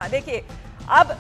देखिए, अब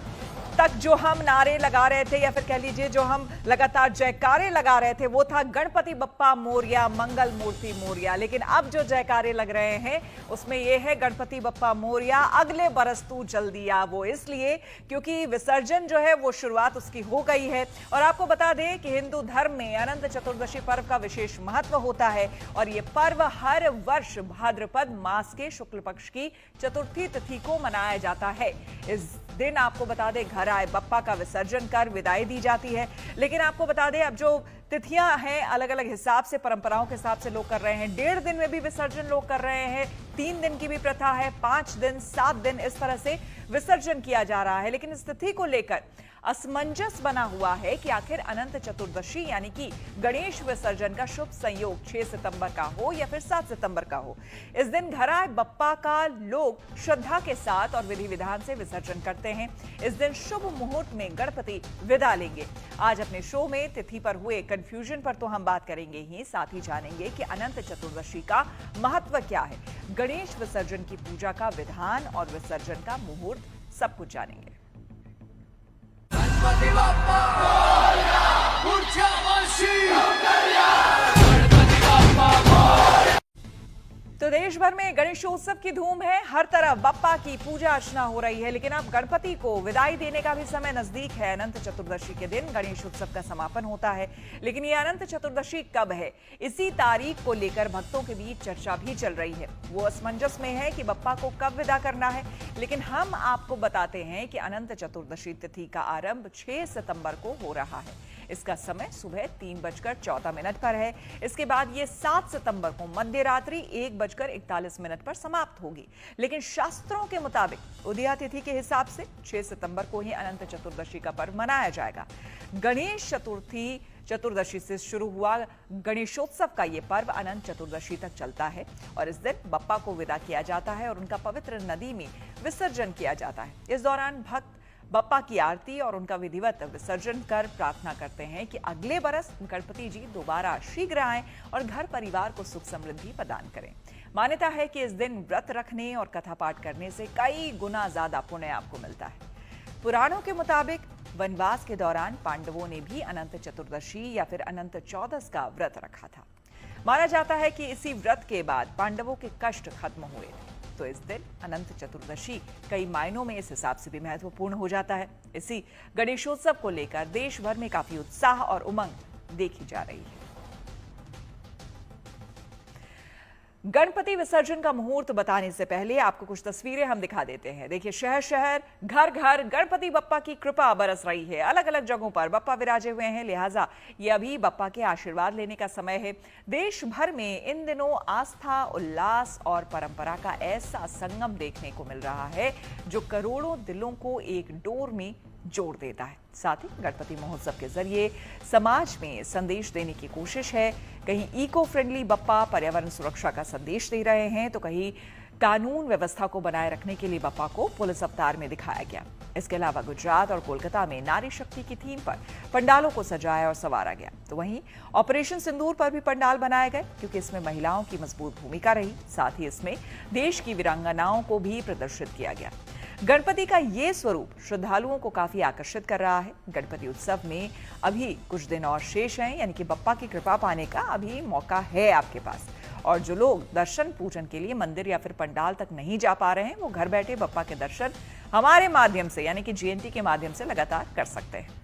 तक जो हम नारे लगा रहे थे या फिर कह लीजिए जो हम लगातार जयकारे लगा रहे थे वो था गणपति बप्पा मोरया, मंगल मूर्ति मोरया। लेकिन अब जो जयकारे लग रहे हैं उसमें यह है गणपति बप्पा मोरया, अगले बरस तू जल्दी आ। वो इसलिए क्योंकि विसर्जन जो है वो शुरुआत उसकी हो गई है। और आपको बता दें कि हिंदू धर्म में अनंत चतुर्दशी पर्व का विशेष महत्व होता है और ये पर्व हर वर्ष भाद्रपद मास के शुक्ल पक्ष की चतुर्थी तिथि को मनाया जाता है। इस दिन आपको बता दें घर आए बप्पा का विसर्जन कर विदाई दी जाती है। लेकिन आपको बता दें अब जो तिथियां हैं अलग अलग हिसाब से, परंपराओं के हिसाब से लोग कर रहे हैं। 1.5 दिन में भी विसर्जन लोग कर रहे हैं, 3 दिन की भी प्रथा है, 5 दिन 7 दिन इस तरह से विसर्जन किया जा रहा है। लेकिन इस तिथि को लेकर असमंजस बना हुआ है कि आखिर अनंत चतुर्दशी यानी कि गणेश विसर्जन का शुभ संयोग 6 सितंबर का हो या फिर 7 सितंबर का हो। इस दिन घर आए बप्पा का लोग श्रद्धा के साथ और विधि विधान से विसर्जन करते हैं। इस दिन शुभ मुहूर्त में गणपति विदा लेंगे। आज अपने शो में तिथि पर हुए कंफ्यूजन पर तो हम बात करेंगे ही, साथ ही जानेंगे कि अनंत चतुर्दशी का महत्व क्या है, गणेश विसर्जन की पूजा का विधान और विसर्जन का मुहूर्त, सब कुछ जानेंगे। गणपति बप्पा मोरया, ऊर्जा वंशी तो देश भर में गणेशोत्सव की धूम है, हर तरफ बप्पा की पूजा अर्चना हो रही है। लेकिन अब गणपति को विदाई देने का भी समय नजदीक है। अनंत चतुर्दशी के दिन गणेश उत्सव का समापन होता है। लेकिन ये अनंत चतुर्दशी कब है, इसी तारीख को लेकर भक्तों के बीच चर्चा भी चल रही है। वो असमंजस में है कि बप्पा को कब विदा करना है। लेकिन हम आपको बताते हैं कि अनंत चतुर्दशी तिथि का आरंभ 6 सितंबर को हो रहा है। इसका समय सुबह 3:14 पर है। इसके बाद ये 7 सितंबर को मध्य रात्रि 1:41 पर समाप्त होगी। लेकिन शास्त्रों के मुताबिक उदया तिथि के हिसाब से 6 सितंबर को ही अनंत चतुर्दशी का पर्व मनाया जाएगा। गणेश चतुर्दशी से शुरू हुआ गणेशोत्सव का ये पर्व अनंत चतुर्दशी तक चलता है और इस दिन बप्पा को विदा किया जाता है और उनका पवित्र नदी में विसर्जन किया जाता है। इस दौरान भक्त बप्पा की आरती और उनका विधिवत विसर्जन कर प्रार्थना करते हैं कि अगले बरस गणपति जी दोबारा शीघ्र आएं और घर परिवार को सुख समृद्धि प्रदान करें। मान्यता है कि इस दिन व्रत रखने और कथा पाठ करने से कई गुना ज्यादा पुण्य आपको मिलता है। पुराणों के मुताबिक वनवास के दौरान पांडवों ने भी अनंत चतुर्दशी या फिर अनंत चौदस का व्रत रखा था। माना जाता है कि इसी व्रत के बाद पांडवों के कष्ट खत्म हुए थे। तो इस दिन अनंत चतुर्दशी कई मायनों में इस हिसाब से भी महत्वपूर्ण हो जाता है। इसी गणेशोत्सव को लेकर देश भर में काफी उत्साह और उमंग देखी जा रही है। गणपति विसर्जन का मुहूर्त बताने से पहले आपको कुछ तस्वीरें हम दिखा देते हैं। देखिए, शहर शहर घर घर गणपति बप्पा की कृपा बरस रही है। अलग अलग जगहों पर बप्पा विराजे हुए हैं, लिहाजा ये अभी बप्पा के आशीर्वाद लेने का समय है। देश भर में इन दिनों आस्था, उल्लास और परंपरा का ऐसा संगम देखने को मिल रहा है जो करोड़ों दिलों को एक डोर में जोड़ देता है। साथ ही गणपति महोत्सव के जरिए समाज में संदेश देने की कोशिश है। कहीं इको फ्रेंडली बप्पा पर्यावरण सुरक्षा का संदेश दे रहे हैं तो कहीं कानून व्यवस्था को बनाए रखने के लिए बप्पा को पुलिस अवतार में दिखाया गया। इसके अलावा गुजरात और कोलकाता में नारी शक्ति की थीम पर पंडालों को सजाया और संवारा गया। तो वहीं ऑपरेशन सिंदूर पर भी पंडाल बनाए गए क्योंकि इसमें महिलाओं की मजबूत भूमिका रही। साथ ही इसमें देश की वीरांगनाओं को भी प्रदर्शित किया गया। गणपति का ये स्वरूप श्रद्धालुओं को काफी आकर्षित कर रहा है। गणपति उत्सव में अभी कुछ दिन और शेष हैं, यानी कि बप्पा की कृपा पाने का अभी मौका है आपके पास। और जो लोग दर्शन पूजन के लिए मंदिर या फिर पंडाल तक नहीं जा पा रहे हैं वो घर बैठे बप्पा के दर्शन हमारे माध्यम से यानी कि GNT के माध्यम से लगातार कर सकते हैं।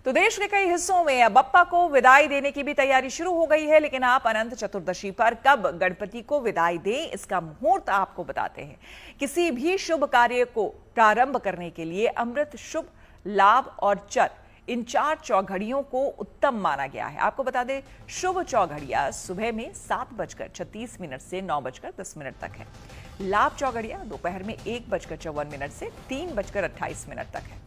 तो देश के कई हिस्सों में अब बप्पा को विदाई देने की भी तैयारी शुरू हो गई है। लेकिन आप अनंत चतुर्दशी पर कब गणपति को विदाई दें, इसका मुहूर्त आपको बताते हैं। किसी भी शुभ कार्य को प्रारंभ करने के लिए अमृत, शुभ, लाभ और चर, इन 4 चौघड़ियों को उत्तम माना गया है। आपको बता दें, शुभ चौघड़िया सुबह में 7:36 से 9:10 तक है। लाभ चौघड़िया दोपहर में 1:54 से 3:28 तक है।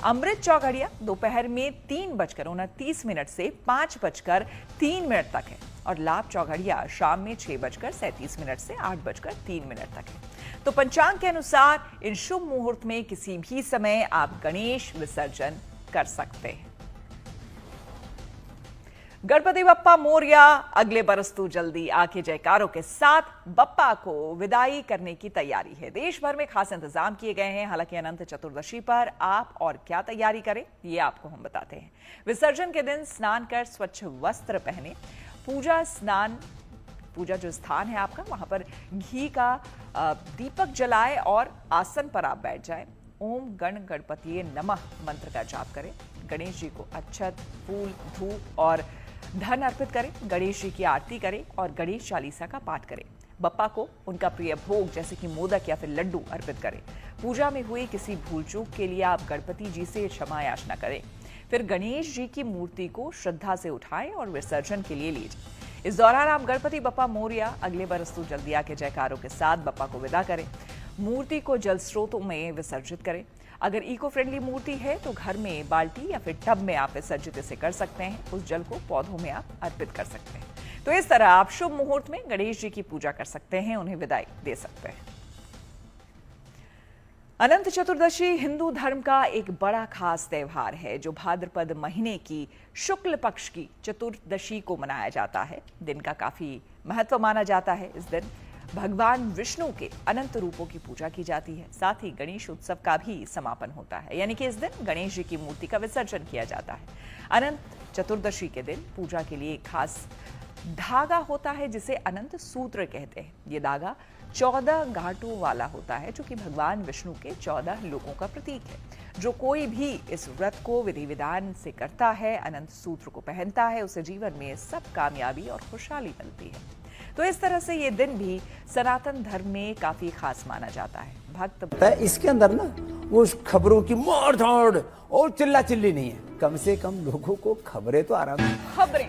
अमृत चौघड़िया दोपहर में 3:29 से 5:03 तक है और लाभ चौघड़िया शाम में 6:37 से 8:03 तक है। तो पंचांग के अनुसार इन शुभ मुहूर्त में किसी भी समय आप गणेश विसर्जन कर सकते हैं। गणपति बप्पा मोरया, अगले बरस तू जल्दी आके जयकारों के साथ बप्पा को विदाई करने की तैयारी है। देश भर में खास इंतजाम किए गए हैं। हालांकि अनंत चतुर्दशी पर आप और क्या तैयारी करें, ये आपको हम बताते हैं। विसर्जन के दिन स्नान कर स्वच्छ वस्त्र पहने, पूजा जो स्थान है आपका, वहां पर घी का दीपक जलाए और आसन पर आप बैठ जाएं। ओम गण गणपतिये नमः मंत्र का जाप करें। गणेश जी को अक्षत, फूल, धूप और धन अर्पित करें। गणेश जी की आरती करें और गणेश चालीसा का पाठ करें। बप्पा को उनका प्रिय भोग जैसे कि मोदक या फिर लड्डू अर्पित करें। पूजा में हुई किसी भूल चूक के लिए आप गणपति जी से क्षमा याचना करें। फिर गणेश जी की मूर्ति को श्रद्धा से उठाएं और विसर्जन के लिए ले जाएं। इस दौरान आप गणपति बप्पा मोरया, अगले बरस तू जल्दी आके जयकारों के साथ बप्पा को विदा करें। मूर्ति को जल स्रोतों में विसर्जित करें। अगर इको फ्रेंडली मूर्ति है तो घर में बाल्टी या फिर टब में आप विसर्जित इसे कर सकते हैं। उस जल को पौधों में आप अर्पित कर सकते हैं। तो इस तरह आप शुभ मुहूर्त में गणेश जी की पूजा कर सकते हैं, उन्हें विदाई दे सकते हैं। अनंत चतुर्दशी हिंदू धर्म का एक बड़ा खास त्योहार है जो भाद्रपद महीने की शुक्ल पक्ष की चतुर्दशी को मनाया जाता है। दिन का काफी महत्व माना जाता है। इस दिन भगवान विष्णु के अनंत रूपों की पूजा की जाती है। साथ ही गणेश उत्सव का भी समापन होता है, यानी कि इस दिन गणेश जी की मूर्ति का विसर्जन किया जाता है। अनंत चतुर्दशी के दिन पूजा के लिए एक खास धागा होता है जिसे अनंत सूत्र कहते हैं। ये धागा 14 गांठों वाला होता है जो कि भगवान विष्णु के 14 लोकों का प्रतीक है। जो कोई भी इस व्रत को विधि विधान से करता है, अनंत सूत्र को पहनता है, उसे जीवन में सब कामयाबी और खुशहाली मिलती है। तो इस तरह से ये दिन भी सनातन धर्म में काफी खास माना जाता है। भक्त इसके अंदर ना वो खबरों की मोड़ तोड़ और चिल्ला चिल्ली नहीं है। कम से कम लोगों को खबरें तो आराम। खबरें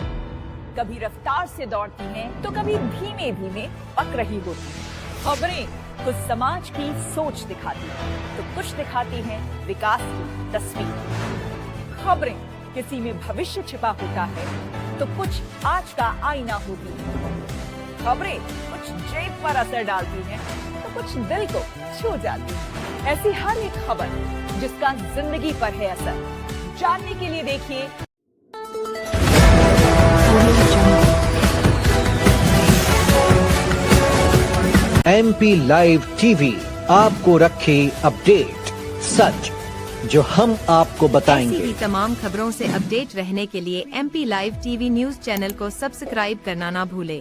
कभी रफ्तार से दौड़ती हैं तो कभी धीमे धीमे पक रही होती हैं। खबरें कुछ समाज की सोच दिखाती हैं तो कुछ दिखाती हैं विकास की तस्वीर। खबरें किसी में भविष्य छिपा होता है तो कुछ आज का आईना होती है। खबरें कुछ जेब पर असर डालती हैं तो कुछ दिल को छू जाती है। ऐसी हर एक खबर जिसका जिंदगी पर है असर, जानने के लिए देखिए MP लाइव टीवी, आपको रखे अपडेट। सच जो हम आपको बताएंगे। ऐसी ही तमाम खबरों से अपडेट रहने के लिए MP live TV news channel को सब्सक्राइब करना ना भूले।